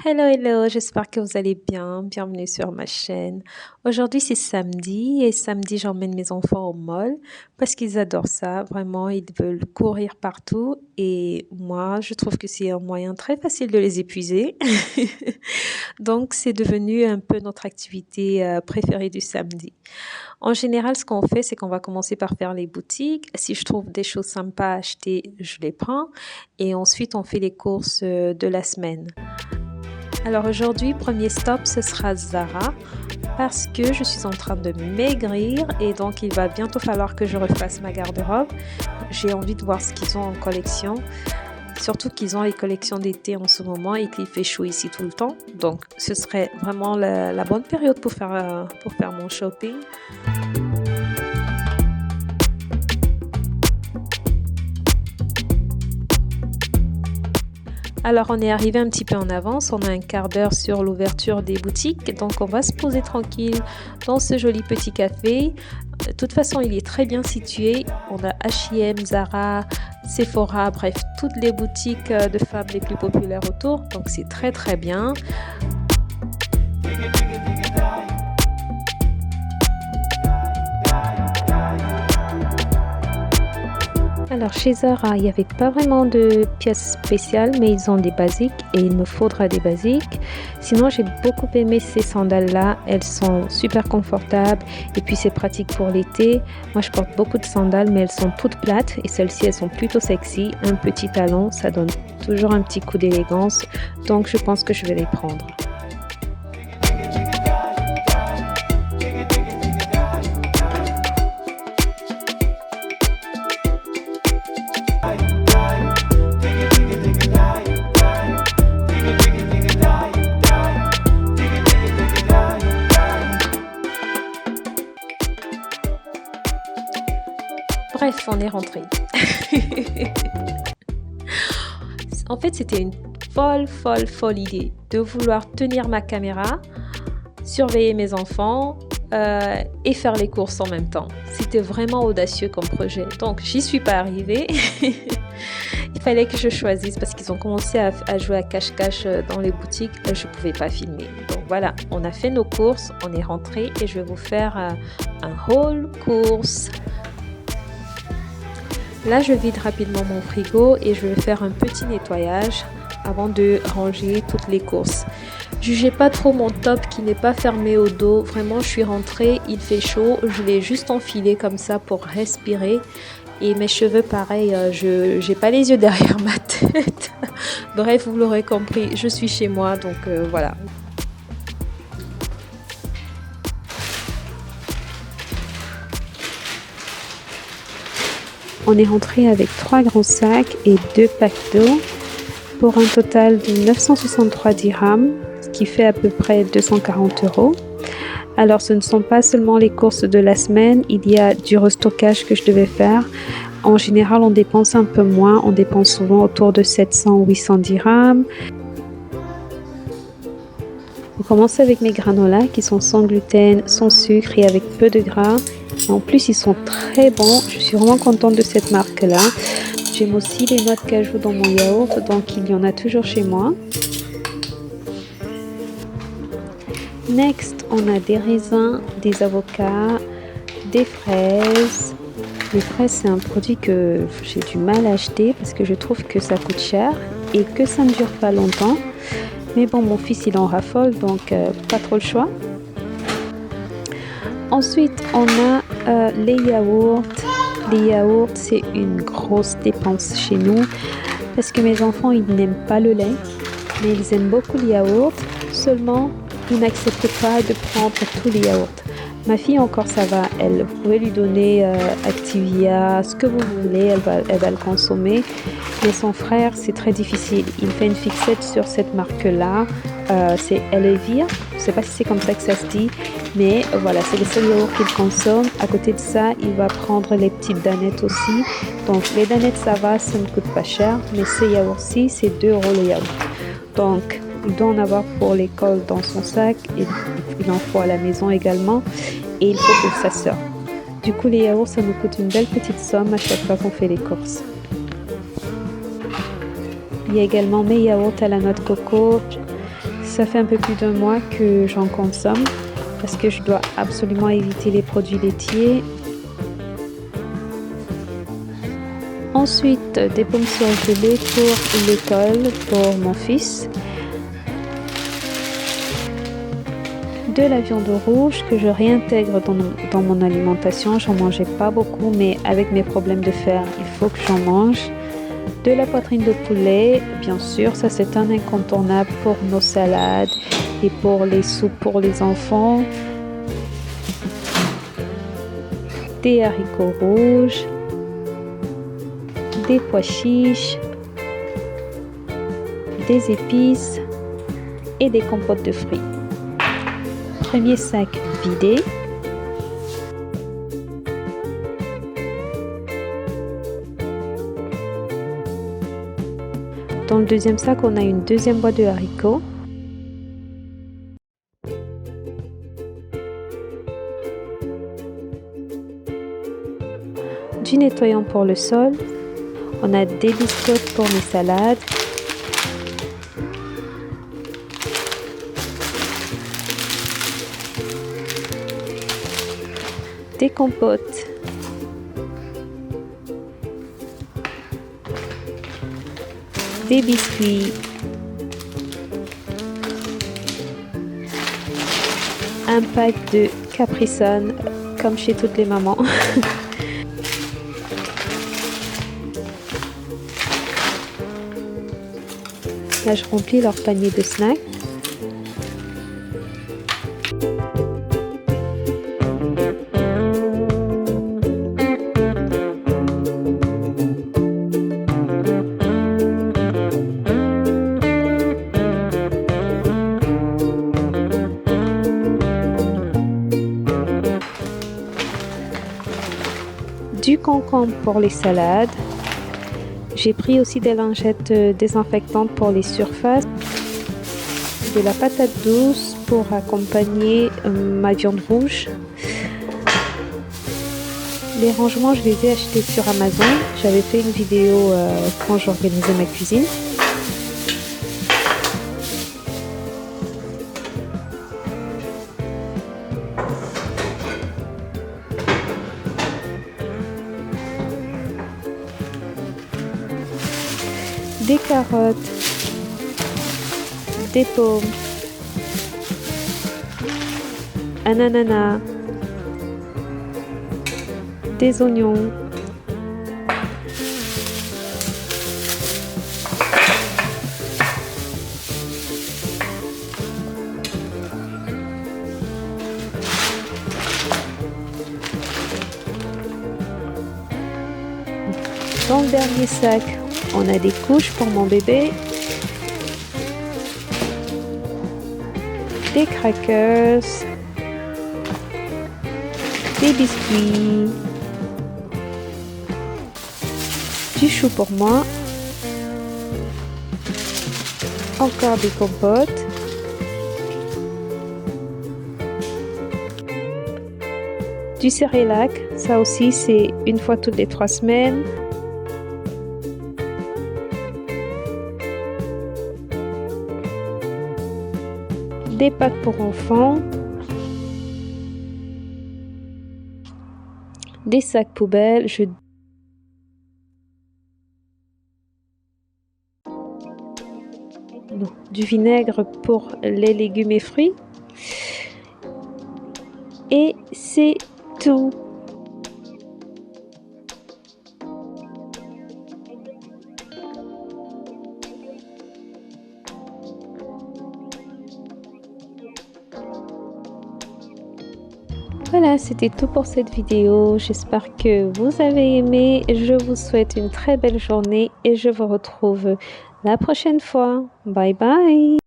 Hello, hello, j'espère que vous allez bien. Bienvenue sur ma chaîne. Aujourd'hui, c'est samedi et samedi, j'emmène mes enfants au mall parce qu'ils adorent ça. Vraiment, ils veulent courir partout et moi, je trouve que c'est un moyen très facile de les épuiser. Donc, c'est devenu un peu notre activité préférée du samedi. En général, ce qu'on fait, c'est qu'on va commencer par faire les boutiques. Si je trouve des choses sympas à acheter, je les prends et ensuite, on fait les courses de la semaine. Alors aujourd'hui, premier stop, ce sera Zara parce que je suis en train de maigrir et donc il va bientôt falloir que je refasse ma garde-robe. J'ai envie de voir ce qu'ils ont en collection, surtout qu'ils ont les collections d'été en ce moment et qu'il fait chaud ici tout le temps. Donc ce serait vraiment la bonne période pour faire mon shopping. Alors on est arrivé un petit peu en avance, on a un quart d'heure sur l'ouverture des boutiques, donc on va se poser tranquille dans ce joli petit café. De toute façon, il est très bien situé, on a H&M, Zara, Sephora, bref, toutes les boutiques de femmes les plus populaires autour, donc c'est très très bien. Alors chez Zara, il n'y avait pas vraiment de pièces spéciales, mais ils ont des basiques et il me faudra des basiques. Sinon, j'ai beaucoup aimé ces sandales-là. Elles sont super confortables et puis c'est pratique pour l'été. Moi, je porte beaucoup de sandales, mais elles sont toutes plates et celles-ci, elles sont plutôt sexy. Un petit talon, ça donne toujours un petit coup d'élégance. Donc, je pense que je vais les prendre. Bref, on est rentré. En fait, c'était une folle idée de vouloir tenir ma caméra, surveiller mes enfants et faire les courses en même temps. C'était vraiment audacieux comme projet. Donc, j'y suis pas arrivée. Il fallait que je choisisse parce qu'ils ont commencé à jouer à cache-cache dans les boutiques. Je pouvais pas filmer. Donc voilà, on a fait nos courses, on est rentré et je vais vous faire un haul course. Là, je vide rapidement mon frigo et je vais faire un petit nettoyage avant de ranger toutes les courses. Jugez pas trop mon top qui n'est pas fermé au dos. Vraiment, je suis rentrée, il fait chaud. Je l'ai juste enfilé comme ça pour respirer. Et mes cheveux, pareil, je n'ai pas les yeux derrière ma tête. Bref, vous l'aurez compris, je suis chez moi, donc voilà. On est rentré avec 3 grands sacs et 2 packs d'eau pour un total de 963 dirhams, ce qui fait à peu près 240 €. Alors ce ne sont pas seulement les courses de la semaine, il y a du restockage que je devais faire. En général, on dépense un peu moins, on dépense souvent autour de 700 ou 800 dirhams. On commence avec mes granolas qui sont sans gluten, sans sucre et avec peu de gras. Et en plus, ils sont très bons. Je suis vraiment contente de cette marque-là. J'aime aussi les noix de cajou dans mon yaourt, donc il y en a toujours chez moi. Next, on a des raisins, des avocats, des fraises. Les fraises, c'est un produit que j'ai du mal à acheter parce que je trouve que ça coûte cher et que ça ne dure pas longtemps. Mais bon, mon fils, il en raffole, donc pas trop le choix. Ensuite, on a les yaourts. Les yaourts, c'est une grosse dépense chez nous parce que mes enfants, ils n'aiment pas le lait, mais ils aiment beaucoup les yaourts. Seulement, ils n'acceptent pas de prendre tous les yaourts. Ma fille, encore, ça va. Elle, vous pouvez lui donner Activia, ce que vous voulez, elle va le consommer. Mais son frère, c'est très difficile. Il fait une fixette sur cette marque-là. C'est Elevia. Je ne sais pas si c'est comme ça que ça se dit. Mais voilà, c'est les seuls yaourts qu'il consomme. À côté de ça, il va prendre les petites danettes aussi. Donc, les danettes, ça va, ça ne coûte pas cher. Mais ces yaourts-ci, c'est 2 € le yaourt. Donc, il doit en avoir pour l'école dans son sac. Et il en faut à la maison également. Et il faut pour sa soeur. Du coup, les yaourts, ça nous coûte une belle petite somme à chaque fois qu'on fait les courses. Il y a également mes yaourts à la noix de coco. Ça fait un peu plus d'un mois que j'en consomme parce que je dois absolument éviter les produits laitiers. Ensuite, des pommes surgelées pour l'école, pour mon fils. De la viande rouge que je réintègre dans mon alimentation. J'en mangeais pas beaucoup, mais avec mes problèmes de fer, il faut que j'en mange. De la poitrine de poulet, bien sûr, ça c'est un incontournable pour nos salades et pour les soupes pour les enfants. Des haricots rouges, des pois chiches, des épices et des compotes de fruits. Premier sac vidé. Dans le deuxième sac, on a une deuxième boîte de haricots. Du nettoyant pour le sol. On a des biscottes pour mes salades. Des compotes. Des biscuits. Un pack de Capri Sun, comme chez toutes les mamans. Là, je remplis leur panier de snacks. Du concombre pour les salades. J'ai pris aussi des lingettes désinfectantes pour les surfaces. De la patate douce pour accompagner ma viande rouge. Les rangements, je les ai achetés sur Amazon. J'avais fait une vidéo quand j'organisais ma cuisine. Des carottes, des pommes, un ananas, des oignons, dans le dernier sac, on a des couches pour mon bébé, des crackers, des biscuits, du chou pour moi, encore des compotes, du céréalac, ça aussi c'est une fois toutes les 3 semaines. Des pâtes pour enfants, des sacs poubelles, du vinaigre pour les légumes et fruits. Et c'est tout. Voilà, c'était tout pour cette vidéo. J'espère que vous avez aimé. Je vous souhaite une très belle journée et je vous retrouve la prochaine fois. Bye bye!